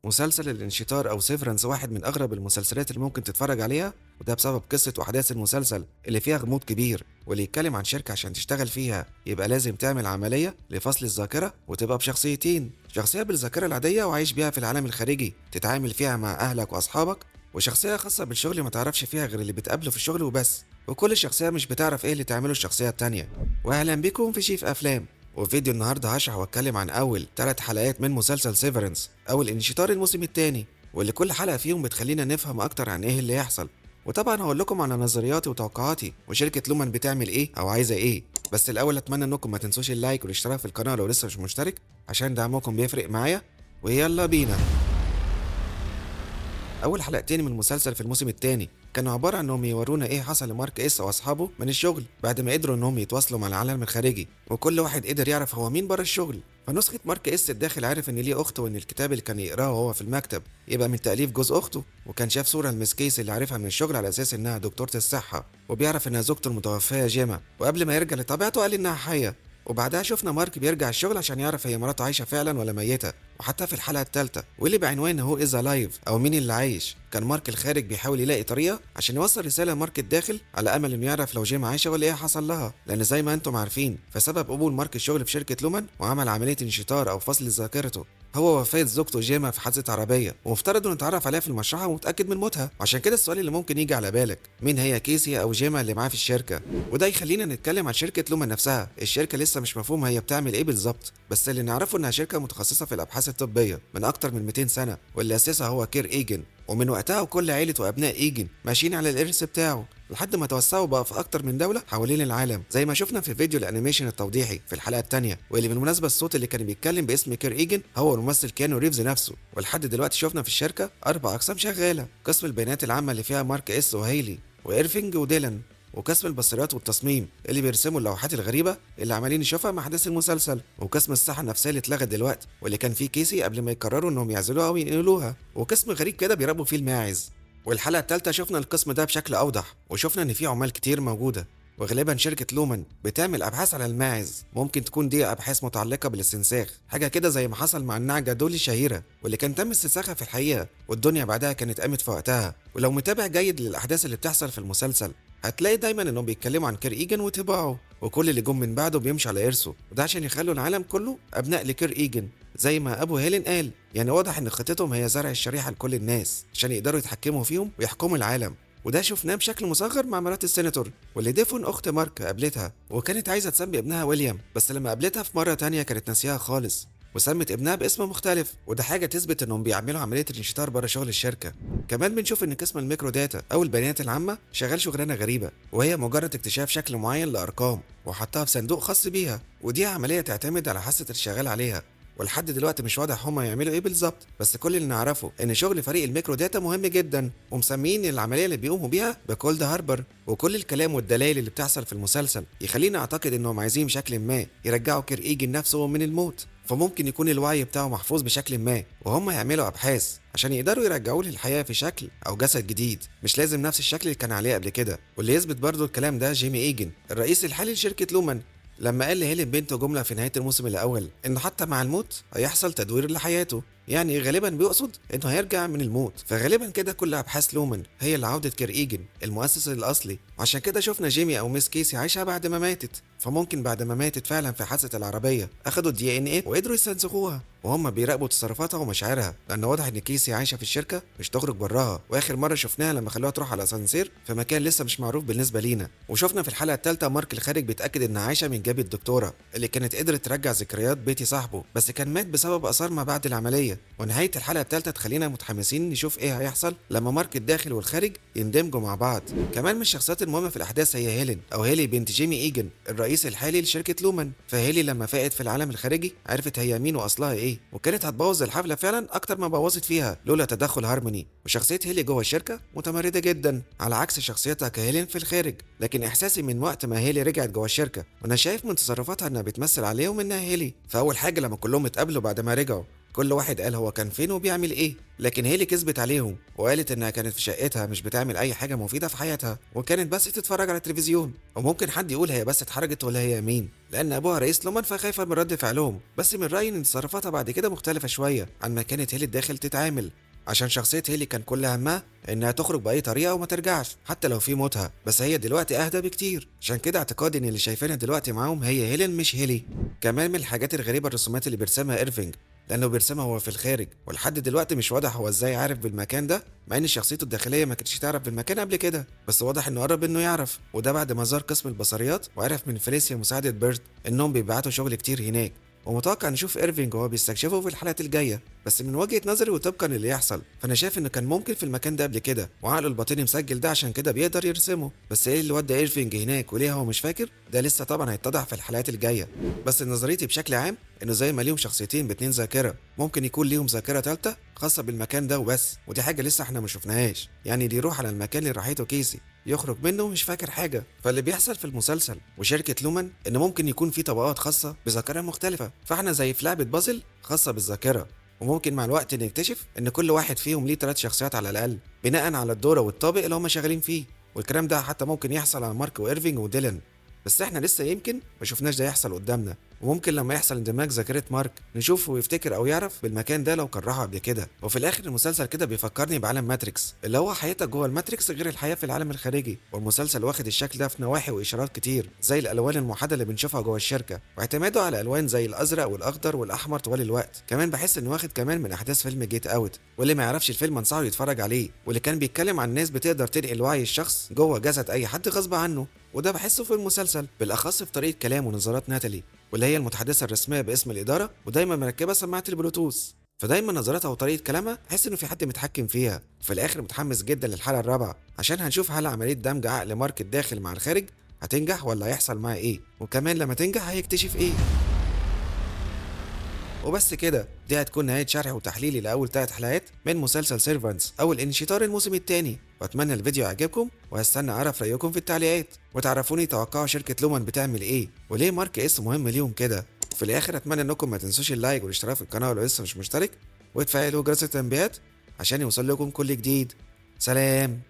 مسلسل الانشطار أو سيفرنس واحد من أغرب المسلسلات اللي ممكن تتفرج عليها، وده بسبب قصة وأحداث المسلسل اللي فيها غموض كبير، واللي يتكلم عن شركة عشان تشتغل فيها يبقى لازم تعمل عملية لفصل الذاكرة وتبقى بشخصيتين، شخصية بالذاكرة العادية وعايش بيها في العالم الخارجي تتعامل فيها مع أهلك وأصحابك، وشخصية خاصة بالشغل ما تعرفش فيها غير اللي بتقابله في الشغل وبس، وكل شخصية مش بتعرف ايه اللي تعمله الشخصية التانية. وأهلا بكم في شيف أفلام. وفي فيديو النهارده هشرح واتكلم عن اول 3 حلقات من مسلسل سيفرنس او الانشطار الموسم الثاني، واللي كل حلقه فيهم بتخلينا نفهم اكتر عن ايه اللي يحصل. وطبعا هقول لكم على نظرياتي وتوقعاتي وشركه لومان بتعمل ايه او عايزه ايه. بس الاول اتمنى انكم ما تنسوش اللايك والاشتراك في القناه لو لسه مش مشترك، عشان دعمكم بيفرق معايا. ويلا بينا. اول حلقتين من المسلسل في الموسم الثاني كانوا عباره عن انهم يورونا ايه حصل لمارك اس واصحابه من الشغل بعد ما قدروا انهم يتواصلوا مع العالم الخارجي، وكل واحد قدر يعرف هو مين بره الشغل. فنسخه مارك اس الداخل عارف ان ليه اخت، وان الكتاب اللي كان يقراه وهو في المكتب يبقى من تاليف جوز اخته، وكان شاف صوره لمس كيس اللي عارفها من الشغل على اساس انها دكتوره الصحه، وبيعرف انها زوجته المتوفيه جيما، وقبل ما يرجع لطبيعته قال انها حيه. وبعدها شفنا مارك بيرجع الشغل عشان يعرف هي مراته عايشه فعلا ولا ميته. وحتى في الحلقه الثالثه واللي بعنوان هو از لايف او مين اللي عايش، كان مارك الخارج بيحاول يلاقي طريقه عشان يوصل رساله لمارك الداخل على امل انه يعرف لو جيم عايشه ولا ايه حصل لها، لان زي ما انتم عارفين فسبب قبول مارك الشغل في شركه لومان وعمل عمليه انشطار او فصل ذاكرته هو وفاة زوجته جيما في حادثة عربية، ومفترض انه نتعرف عليها في المشرحة ومتأكد من موتها. عشان كده السؤال اللي ممكن يجي على بالك، مين هي كيسي او جيما اللي معاه في الشركة؟ وده يخلينا نتكلم عن شركة لومان نفسها. الشركة لسه مش مفهوم هي بتعمل ايه بالظبط، بس اللي نعرفه انها شركة متخصصة في الابحاث الطبية من اكتر من 200 سنة، واللي اسسها هو كير ايجن، ومن وقتها وكل عيلة وابناء ايجن ماشيين على الارث بتاعه لحد ما توسعوا بقى في اكتر من دولة حوالين العالم، زي ما شفنا في فيديو الانيميشن التوضيحي في الحلقة الثانية، واللي بالمناسبة الصوت اللي كان بيتكلم باسم كير ايجن هو الممثل كيانو ريفز نفسه. ولحد دلوقتي شفنا في الشركة 4 اقسام شغالة: قسم البيانات العامة اللي فيها مارك اس وهيلي وايرفينج وديلان، وقسم البصريات والتصميم اللي بيرسموا اللوحات الغريبة اللي عمالين نشوفها مع احداث المسلسل، وقسم الصحة النفسية اللي اتلغت دلوقتي واللي كان فيه كيسي قبل ما يقرروا انهم يعزلوها او ينقلوها، وقسم غريب كده بيراقبوا فيه الماعز. والحلقة الثالثة شفنا القسم ده بشكل أوضح، وشفنا إن في عمال كتير موجودة، وغالبا شركة لومان بتعمل أبحاث على الماعز. ممكن تكون دي أبحاث متعلقة بالاستنساخ، حاجة كده زي ما حصل مع النعجة دولي الشهيرة واللي كان تم استنساخها في الحقيقة، والدنيا بعدها كانت قامت في وقتها. ولو متابع جيد للأحداث اللي بتحصل في المسلسل هتلاقي دايما انهم بيتكلموا عن كير ايجن وطباعه، وكل اللي جم من بعده بيمشي على ارثه، وده عشان يخلوا العالم كله ابناء لكير ايجن زي ما ابو هيلين قال. يعني واضح ان خطتهم هي زرع الشريحه لكل الناس عشان يقدروا يتحكموا فيهم ويحكموا العالم. وده شفناه بشكل مصغر مع مرات السيناتور، واللي ديفون اخت مارك قابلتها وكانت عايزه تسمي ابنها ويليام، بس لما قابلتها في مره تانية كانت ناسيها خالص وسمت ابنها باسم مختلف، وده حاجه تثبت انهم بيعملوا عمليه الانشطار بره شغل الشركه. كمان بنشوف ان قسم الميكرو داتا او البيانات العامه شغال شغلانه غريبه، وهي مجرد اكتشاف شكل معين لارقام وحطها في صندوق خاص بيها، ودي عمليه تعتمد على حاسه الشغال عليها. ولحد دلوقتي مش واضح هما يعملوا ايه بالظبط، بس كل اللي نعرفه ان شغل فريق الميكرو داتا مهم جدا، ومسميين العمليه اللي بيقوموا بيها بكولد هاربر. وكل الكلام والدلائل اللي بتحصل في المسلسل يخلينا اعتقد انهم عايزين بشكل ما يرجعوا كير ايجن نفسه من الموت، فممكن يكون الوعي بتاعه محفوظ بشكل ما، وهم يعملوا ابحاث عشان يقدروا يرجعوه للحياه في شكل او جسد جديد مش لازم نفس الشكل اللي كان عليه قبل كده. واللي يثبت برضه الكلام ده جيمي ايجن الرئيس الحالي لشركه لومان، لما قال لهيلين بنته جملة في نهاية الموسم الأول إن حتى مع الموت هيحصل تدوير لحياته، يعني غالبا بيقصد إنه هيرجع من الموت. فغالبا كده كل أبحاث لومان هي اللي عودة كير إيجن المؤسس الأصلي، وعشان كده شفنا جيمي أو ميس كيسي عايشة بعد ما ماتت. فممكن بعد ما ماتت فعلا في حادثة العربية أخدوا الدي إن إيه وقدروا يستنسخوها، وهم بيراقبوا تصرفاتها ومشاعرها، لأن واضح إن كيسي عايشة في الشركة مش تخرج براها، وآخر مرة شفناها لما خلوها تروح على أسانسير في مكان لسه مش معروف بالنسبة لينا. وشفنا في الحلقة الثالثة مارك الخارج بيتأكد إن عايشة من جاب الدكتورة اللي كانت قدرت ترجع ذكريات بيتي صاحبه، بس كان مات بسبب آثار ما بعد العملية. ونهاية الحلقة الثالثة تخلينا متحمسين نشوف إيه هيحصل لما مارك الداخل والخارج يندمجوا مع بعض. كمان من الشخصيات المهمة في الأحداث هي هيلين أو هيلي بنت جيمي إيجن الرئيس الحالي لشركة لومان. فهيلي لما فاقت في العالم الخارجي عرفت هي مين وأصلها إيه، وكانت هتبوظ الحفلة فعلا أكتر ما بوظت فيها لولا تدخل هارموني. وشخصية هيلي جوه الشركة متمردة جدا على عكس شخصيتها كهيلين في الخارج، لكن إحساسي من وقت ما هيلي رجعت جوه الشركة وأنا شايف من تصرفاتها إنها بتمثل عليهم إنها هيلي. فأول حاجة لما كلهم اتقابلوا بعد ما رجعوا كل واحد قال هو كان فين وبيعمل ايه، لكن هيلي كذبت عليهم وقالت انها كانت في شقتها مش بتعمل اي حاجه مفيده في حياتها، وكانت بس تتفرج على التلفزيون. وممكن حد يقول هي بس اتحرجت ولا هي مين، لان ابوها رئيس لومان فخايفه من رد فعلهم، بس من رايي ان تصرفاتها بعد كده مختلفه شويه عن ما كانت هيلي داخل تتعامل، عشان شخصية هيلي كان كل همها إنها تخرج بأي طريقة وما ترجعش حتى لو في موتها، بس هي دلوقتي أهدى بكتير، عشان كده اعتقادي إن اللي شايفينها دلوقتي معاهم هي هيلين مش هيلي. كمان من الحاجات الغريبة الرسومات اللي بيرسمها إيرفينج، لأنه بيرسمها هو في الخارج، ولحد دلوقتي مش واضح هو إزاي عارف بالمكان ده، مع إن شخصيته الداخلية ما كانتش تعرف بالمكان قبل كده، بس واضح إنه قرب إنه يعرف، وده بعد ما زار قسم البصريات وعرف من فيليسيا مساعدة بيرت إنهم بيبعتوا شغل كتير هناك، ومتوقع نشوف ايرفينج وهو بيستكشفه في الحلقات الجايه. بس من وجهه نظري وطبقا للي يحصل، فانا شايف انه كان ممكن في المكان ده قبل كده، وعقله الباطني مسجل ده عشان كده بيقدر يرسمه، بس ايه اللي ودى ايرفينج هناك وليه هو مش فاكر ده لسه طبعا هيتضح في الحلقات الجايه. بس نظريتي بشكل عام انه زي ما ليهم شخصيتين باتنين ذاكره، ممكن يكون ليهم ذاكره ثالثه خاصه بالمكان ده وبس، ودي حاجه لسه احنا ما شفناهاش، يعني دي يروح على المكان اللي راحته كيسي يخرج منه مش فاكر حاجه. فاللي بيحصل في المسلسل وشركه لومان ان ممكن يكون في طبقات خاصه بذاكره مختلفه، فاحنا زي في لعبه بازل خاصه بالذاكره، وممكن مع الوقت نكتشف ان كل واحد فيهم ليه 3 شخصيات على الاقل بناء على الدوره والطابق اللي هم شغالين فيه، والكلام ده حتى ممكن يحصل على مارك وايرفينج وديلان، بس احنا لسه يمكن ما شفناش ده يحصل قدامنا، وممكن لما يحصل اندماج ذاكره مارك نشوفه ويفتكر او يعرف بالمكان ده لو كان راحه قبل كده. وفي الاخر المسلسل كده بيفكرني بعالم ماتريكس، اللي هو حياتك جوه الماتريكس غير الحياه في العالم الخارجي، والمسلسل واخد الشكل ده في نواحي واشارات كتير زي الالوان الموحده اللي بنشوفها جوه الشركه، واعتماده على الوان زي الازرق والاخضر والاحمر طوال الوقت. كمان بحس انه واخد كمان من احداث فيلم جيت اوت، واللي ما يعرفش الفيلم انصحه يتفرج عليه، واللي كان بيتكلم عن ناس بتقدر تنقل وعي الشخص جوه جسد اي حد غصب عنه، وده بحسه في المسلسل بالاخص في طريقه كلام ونظرات ناتالي، واللي هي المتحدثه الرسميه باسم الاداره، ودايما مركبه سماعه البلوتوث، فدايما نظراتها وطريقه كلامها تحس انه في حد متحكم فيها. وفي الاخر متحمس جدا للحلقه الرابعه عشان هنشوف هل عمليه دمج عقل مارك الداخل مع الخارج هتنجح ولا هيحصل معاه ايه، وكمان لما تنجح هيكتشف ايه. وبس كده، دي هتكون نهاية شرح وتحليلي لأول 3 حلقات من مسلسل سيرفانتس أو الانشطار الموسم الثاني، وأتمنى الفيديو يعجبكم، وهستنى أعرف رأيكم في التعليقات، وتعرفوني توقعوا شركة لومان بتعمل إيه، وليه مارك اس مهم ليهم كده. وفي الآخر أتمنى إنكم ما تنسوش اللايك والاشتراك في القناة لو لسه مش مشترك، وتفعلوا جرس التنبيهات عشان يوصل لكم كل جديد. سلام.